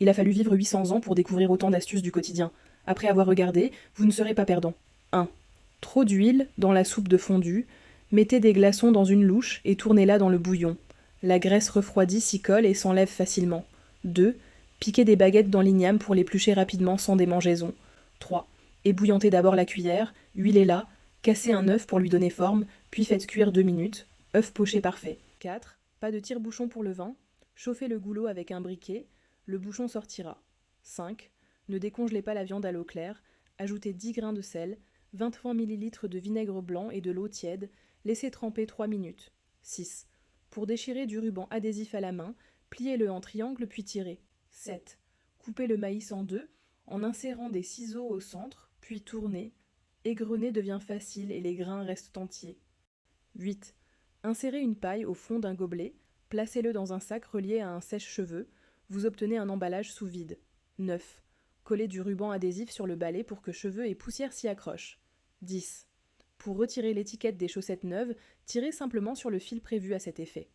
Il a fallu vivre 800 ans pour découvrir autant d'astuces du quotidien. Après avoir regardé, vous ne serez pas perdant. 1. Trop d'huile dans la soupe de fondue. Mettez des glaçons dans une louche et tournez-la dans le bouillon. La graisse refroidie s'y colle et s'enlève facilement. 2. Piquez des baguettes dans l'igname pour l'éplucher rapidement sans démangeaison. 3. Ébouillantez d'abord la cuillère, huilez-la, cassez un œuf pour lui donner forme, puis faites cuire 2 minutes. œuf poché parfait. 4. Pas de tire-bouchon pour le vin. Chauffez le goulot avec un briquet, le bouchon sortira. 5. Ne décongelez pas la viande à l'eau claire, ajoutez 10 grains de sel, 23 ml de vinaigre blanc et de l'eau tiède, laissez tremper 3 minutes. 6. Pour déchirer du ruban adhésif à la main, pliez-le en triangle puis tirez. 7. Coupez le maïs en deux en insérant des ciseaux au centre, puis tournez. Égrener devient facile et les grains restent entiers. 8. Insérez une paille au fond d'un gobelet, placez-le dans un sac relié à un sèche-cheveux, vous obtenez un emballage sous vide. 9. Collez du ruban adhésif sur le balai pour que cheveux et poussière s'y accrochent. 10. Pour retirer l'étiquette des chaussettes neuves, tirez simplement sur le fil prévu à cet effet.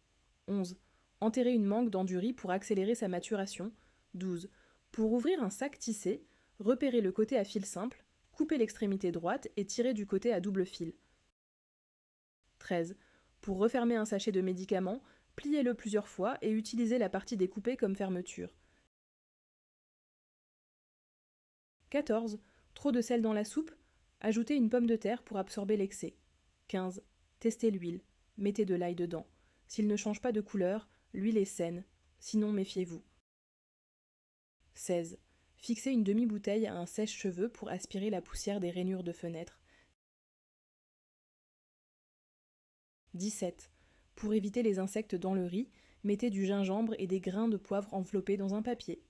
11. Enterrez une mangue dans du riz pour accélérer sa maturation. 12. Pour ouvrir un sac tissé, repérez le côté à fil simple, coupez l'extrémité droite et tirez du côté à double fil. 13. Pour refermer un sachet de médicaments, pliez-le plusieurs fois et utilisez la partie découpée comme fermeture. 14. Trop de sel dans la soupe? Ajoutez une pomme de terre pour absorber l'excès. 15. Testez l'huile. Mettez de l'ail dedans. S'il ne change pas de couleur, l'huile est saine. Sinon, méfiez-vous. 16. Fixez une demi-bouteille à un sèche-cheveux pour aspirer la poussière des rainures de fenêtre. 17. Pour éviter les insectes dans le riz, mettez du gingembre et des grains de poivre enveloppés dans un papier.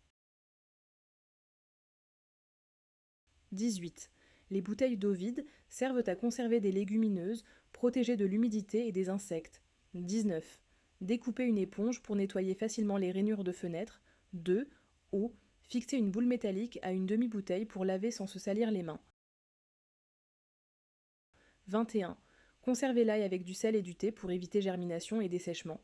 18. Les bouteilles d'eau vide servent à conserver des légumineuses, protégées de l'humidité et des insectes. 19. Découpez une éponge pour nettoyer facilement les rainures de fenêtre. 2. Eau. Fixez une boule métallique à une demi-bouteille pour laver sans se salir les mains. 21. Conservez l'ail avec du sel et du thé pour éviter germination et dessèchement.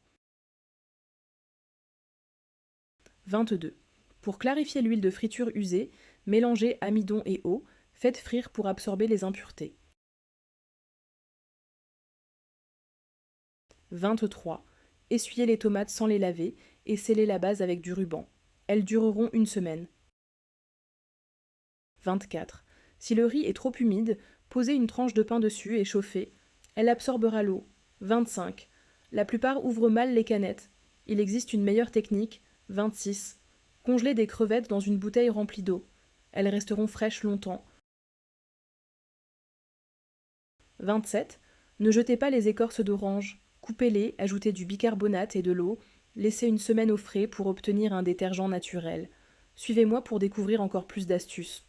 22. Pour clarifier l'huile de friture usée, mélangez amidon et eau, faites frire pour absorber les impuretés. 23. Essuyez les tomates sans les laver et scellez la base avec du ruban. Elles dureront une semaine. 24. Si le riz est trop humide, posez une tranche de pain dessus et chauffez. Elle absorbera l'eau. 25. La plupart ouvrent mal les canettes. Il existe une meilleure technique. 26. Congelez des crevettes dans une bouteille remplie d'eau. Elles resteront fraîches longtemps. 27. Ne jetez pas les écorces d'orange. Coupez-les, ajoutez du bicarbonate et de l'eau. Laissez une semaine au frais pour obtenir un détergent naturel. Suivez-moi pour découvrir encore plus d'astuces.